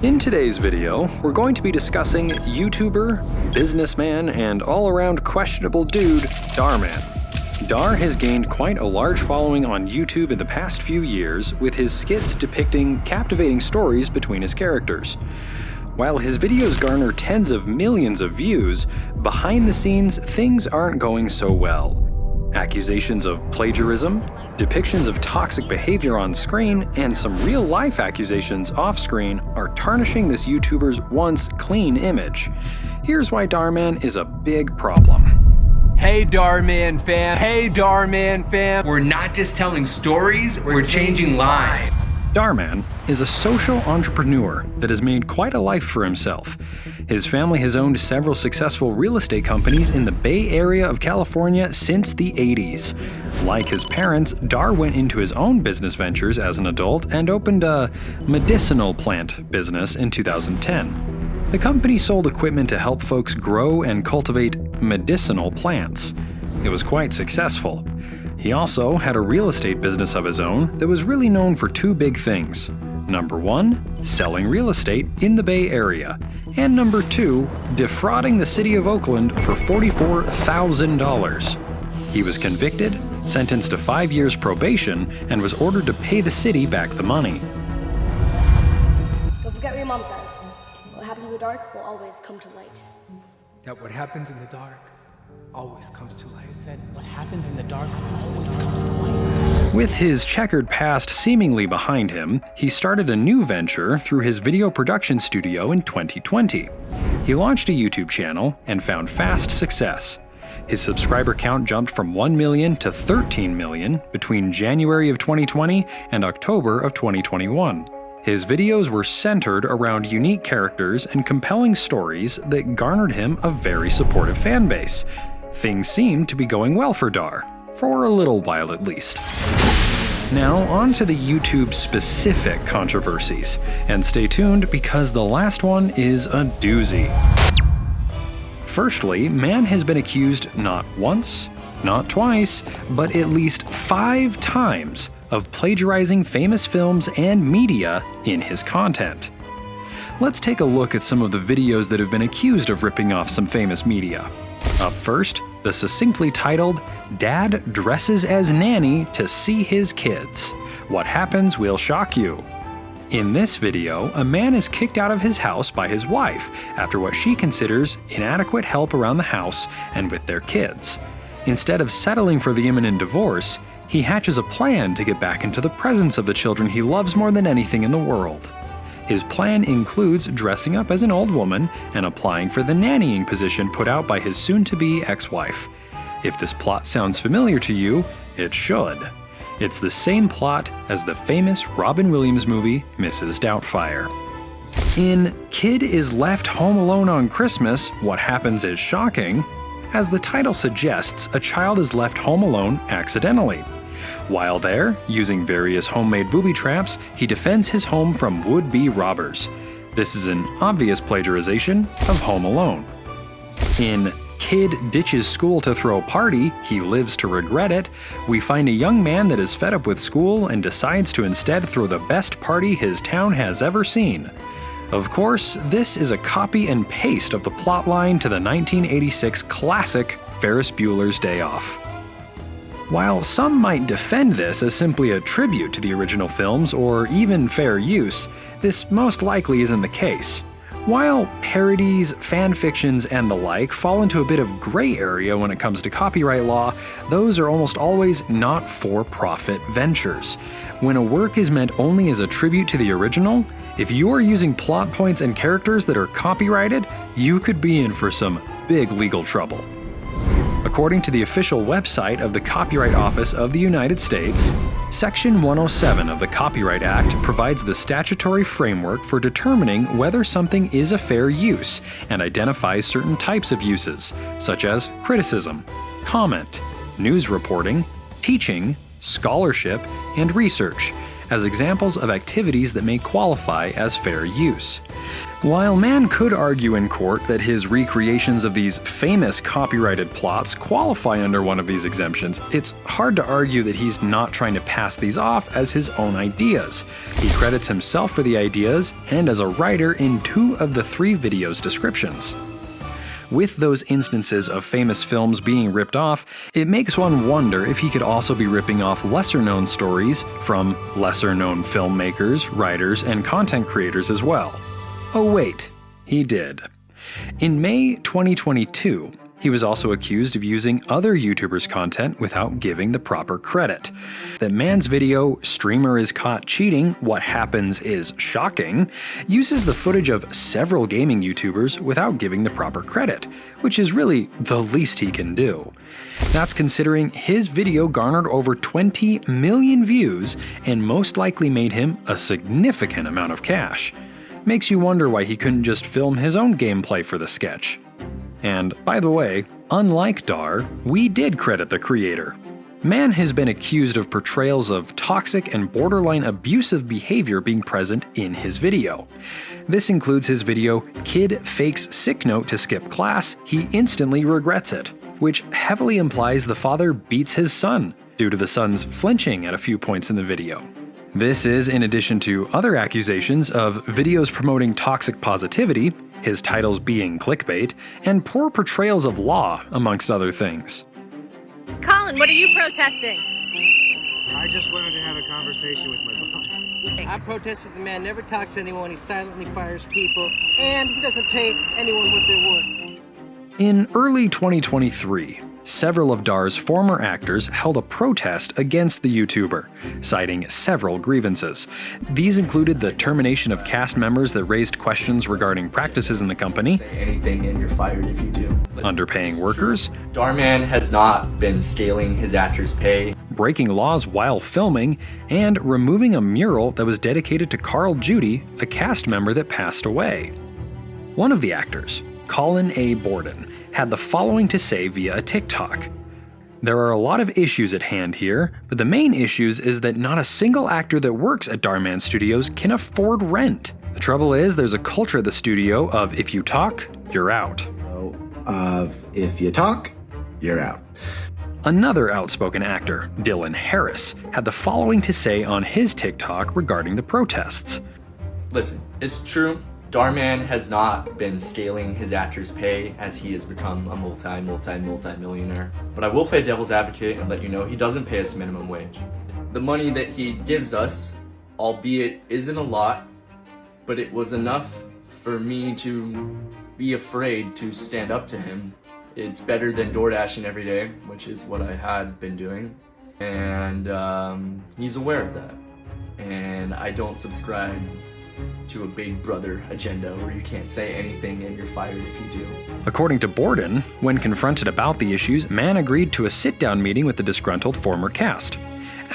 In today's video, we're going to be discussing YouTuber, businessman, and all-around questionable dude, Dhar Mann. Dhar has gained quite a large following on YouTube in the past few years, with his skits depicting captivating stories between his characters. While his videos garner tens of millions of views, behind the scenes, things aren't going so well. Accusations of plagiarism, depictions of toxic behavior on screen, and some real-life accusations off-screen are tarnishing this YouTuber's once clean image. Here's why Dhar Mann is a big problem. Hey Dhar Mann fam, hey Dhar Mann fam. We're not just telling stories, we're changing lives. Dhar Mann is a social entrepreneur that has made quite a life for himself. His family has owned several successful real estate companies in the Bay Area of California since the 80s. Like his parents, Dhar went into his own business ventures as an adult and opened a medicinal plant business in 2010. The company sold equipment to help folks grow and cultivate medicinal plants. It was quite successful. He also had a real estate business of his own that was really known for two big things. Number one, selling real estate in the Bay Area. And number two, defrauding the city of Oakland for $44,000. He was convicted, sentenced to 5 years probation, and was ordered to pay the city back the money. Don't forget what your mom says. What happens in the dark will always come to light. That what happens in the dark always comes to light. Said what happens in the dark always comes to light. With his checkered past seemingly behind him, he started a new venture through his video production studio in 2020. He launched a YouTube channel and found fast success. His subscriber count jumped from 1 million to 13 million between January of 2020 and October of 2021. His videos were centered around unique characters and compelling stories that garnered him a very supportive fan base. Things seemed to be going well for Dhar, for a little while at least. Now on to the YouTube-specific controversies, and stay tuned because the last one is a doozy. Firstly, Mann has been accused not once, not twice, but at least 5 times of plagiarizing famous films and media in his content. Let's take a look at some of the videos that have been accused of ripping off some famous media. Up first, the succinctly titled, "Dad Dresses as Nanny to See His Kids. What Happens Will Shock You." In this video, a man is kicked out of his house by his wife after what she considers inadequate help around the house and with their kids. Instead of settling for the imminent divorce, he hatches a plan to get back into the presence of the children he loves more than anything in the world. His plan includes dressing up as an old woman and applying for the nannying position put out by his soon-to-be ex-wife. If this plot sounds familiar to you, it should. It's the same plot as the famous Robin Williams movie, Mrs. Doubtfire. In Kid is Left Home Alone on Christmas, What Happens is Shocking, as the title suggests, a child is left home alone accidentally. While there, using various homemade booby traps, he defends his home from would-be robbers. This is an obvious plagiarization of Home Alone. In Kid Ditches School to Throw Party, He Lives to Regret It, we find a young man that is fed up with school and decides to instead throw the best party his town has ever seen. Of course, this is a copy and paste of the plotline to the 1986 classic Ferris Bueller's Day Off. While some might defend this as simply a tribute to the original films or even fair use, this most likely isn't the case. While parodies, fan fictions, and the like fall into a bit of gray area when it comes to copyright law, those are almost always not-for-profit ventures. When a work is meant only as a tribute to the original, if you are using plot points and characters that are copyrighted, you could be in for some big legal trouble. According to the official website of the Copyright Office of the United States, Section 107 of the Copyright Act provides the statutory framework for determining whether something is a fair use and identifies certain types of uses, such as criticism, comment, news reporting, teaching, scholarship, and research, as examples of activities that may qualify as fair use. While Mann could argue in court that his recreations of these famous copyrighted plots qualify under one of these exemptions, it's hard to argue that he's not trying to pass these off as his own ideas. He credits himself for the ideas and as a writer in 2 of the 3 videos' descriptions. With those instances of famous films being ripped off, it makes one wonder if he could also be ripping off lesser-known stories from lesser-known filmmakers, writers, and content creators as well. Oh wait, he did. In May 2022, he was also accused of using other YouTubers' content without giving the proper credit. That Mann's video, "Streamer is Caught Cheating, What Happens is Shocking," uses the footage of several gaming YouTubers without giving the proper credit, which is really the least he can do. That's considering his video garnered over 20 million views and most likely made him a significant amount of cash. Makes you wonder why he couldn't just film his own gameplay for the sketch. And, by the way, unlike Dhar, we did credit the creator. Mann has been accused of portrayals of toxic and borderline abusive behavior being present in his video. This includes his video, "Kid Fakes Sick Note to Skip Class, He Instantly Regrets It," which heavily implies the father beats his son, due to the son's flinching at a few points in the video. This is in addition to other accusations of videos promoting toxic positivity, his titles being clickbait, and poor portrayals of law, amongst other things. Colin, what are you protesting? I just wanted to have a conversation with my boss. I protested the man never talks to anyone, he silently fires people, and he doesn't pay anyone what they're worth. In early 2023, several of Dhar's former actors held a protest against the YouTuber, citing several grievances. These included the termination of cast members that raised questions regarding practices in the company, say anything and you're fired if you do. underpaying workers, Dhar Mann has not been scaling his actors' pay, breaking laws while filming, and removing a mural that was dedicated to Carl Judy, a cast member that passed away. One of the actors, Colin A. Borden, had the following to say via a TikTok. "There are a lot of issues at hand here, but the main issues is that not a single actor that works at Dhar Mann Studios can afford rent. The trouble is there's a culture at the studio of if you talk, you're out." If you talk, you're out. Another outspoken actor, Dylan Harris, had the following to say on his TikTok regarding the protests. Listen, it's true. Dhar Mann has not been scaling his actors' pay as he has become a multi-millionaire. But I will play devil's advocate and let you know he doesn't pay us minimum wage. The money that he gives us, albeit isn't a lot, but it was enough for me to be afraid to stand up to him. It's better than DoorDashing every day, which is what I had been doing. And he's aware of that. And I don't subscribe to a big brother agenda where you can't say anything and you're fired if you do. According to Borden, when confronted about the issues, Mann agreed to a sit-down meeting with the disgruntled former cast.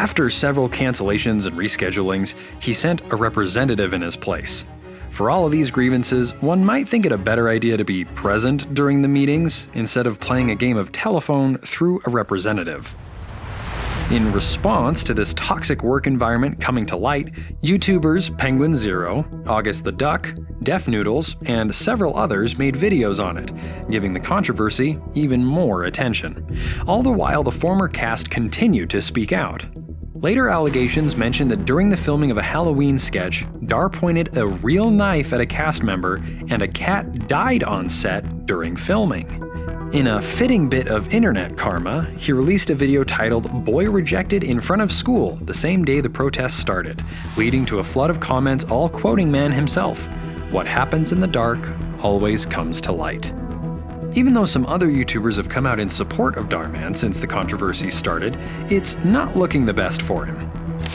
After several cancellations and reschedulings, he sent a representative in his place. For all of these grievances, one might think it a better idea to be present during the meetings instead of playing a game of telephone through a representative. In response to this toxic work environment coming to light, YouTubers Penguin Zero, August the Duck, Def Noodles, and several others made videos on it, giving the controversy even more attention. All the while, the former cast continued to speak out. Later allegations mentioned that during the filming of a Halloween sketch, Dhar pointed a real knife at a cast member and a cat died on set during filming. In a fitting bit of internet karma, he released a video titled "Boy Rejected in Front of School" the same day the protests started, leading to a flood of comments all quoting Mann himself. "What happens in the dark always comes to light." Even though some other YouTubers have come out in support of Dhar Mann since the controversy started, it's not looking the best for him.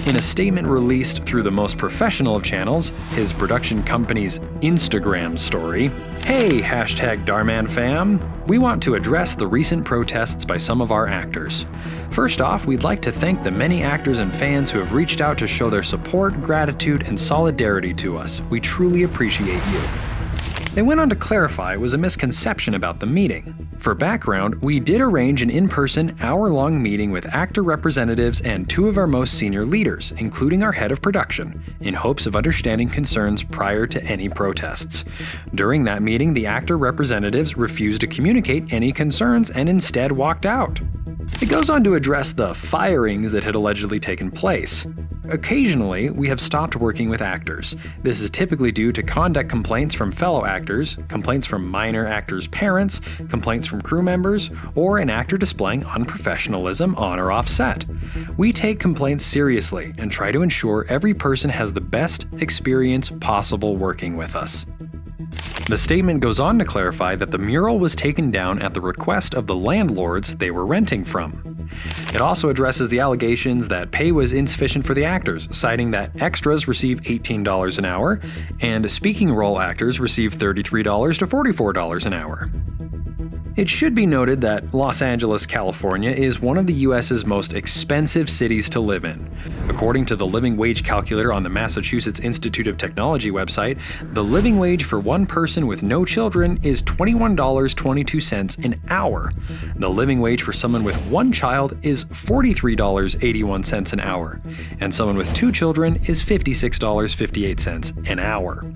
In a statement released through the most professional of channels, his production company's Instagram story, "Hey, #Dhar Mann fam! We want to address the recent protests by some of our actors. First off, we'd like to thank the many actors and fans who have reached out to show their support, gratitude, and solidarity to us. We truly appreciate you." They went on to clarify it was a misconception about the meeting. For background, we did arrange an in-person, hour-long meeting with actor representatives and 2 of our most senior leaders, including our head of production, in hopes of understanding concerns prior to any protests. During that meeting, the actor representatives refused to communicate any concerns and instead walked out. It goes on to address the firings that had allegedly taken place. Occasionally, we have stopped working with actors. This is typically due to conduct complaints from fellow actors, complaints from minor actors' parents, complaints from crew members, or an actor displaying unprofessionalism on or off set. We take complaints seriously and try to ensure every person has the best experience possible working with us. The statement goes on to clarify that the mural was taken down at the request of the landlords they were renting from. It also addresses the allegations that pay was insufficient for the actors, citing that extras receive $18 an hour and speaking role actors receive $33 to $44 an hour. It should be noted that Los Angeles, California is one of the US's most expensive cities to live in. According to the living wage calculator on the Massachusetts Institute of Technology website, the living wage for one person with no children is $21.22 an hour. The living wage for someone with one child is $43.81 an hour, and someone with 2 children is $56.58 an hour.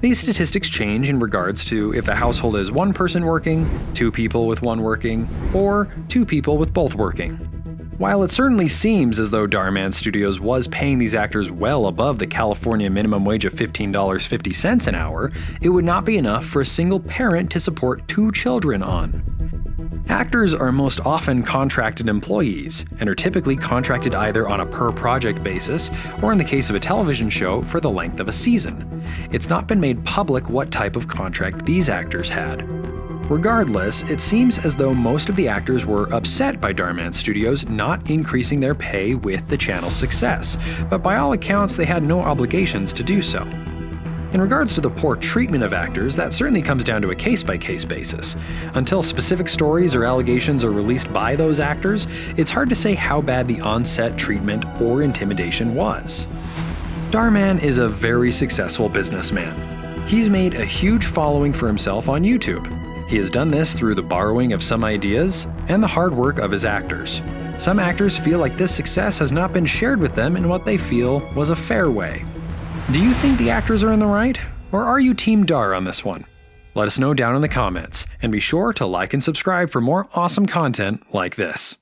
These statistics change in regards to if a household is 1 person working, 2 people with 1 working, or 2 people with both working. While it certainly seems as though Dhar Mann Studios was paying these actors well above the California minimum wage of $15.50 an hour, it would not be enough for a single parent to support 2 children on. Actors are most often contracted employees, and are typically contracted either on a per-project basis, or in the case of a television show, for the length of a season. It's not been made public what type of contract these actors had. Regardless, it seems as though most of the actors were upset by Dhar Mann Studios not increasing their pay with the channel's success, but by all accounts they had no obligations to do so. In regards to the poor treatment of actors, that certainly comes down to a case-by-case basis. Until specific stories or allegations are released by those actors, it's hard to say how bad the on-set treatment or intimidation was. Dhar Mann is a very successful businessman. He's made a huge following for himself on YouTube. He has done this through the borrowing of some ideas and the hard work of his actors. Some actors feel like this success has not been shared with them in what they feel was a fair way. Do you think the actors are in the right? Or are you Team Dhar on this one? Let us know down in the comments, and be sure to like and subscribe for more awesome content like this.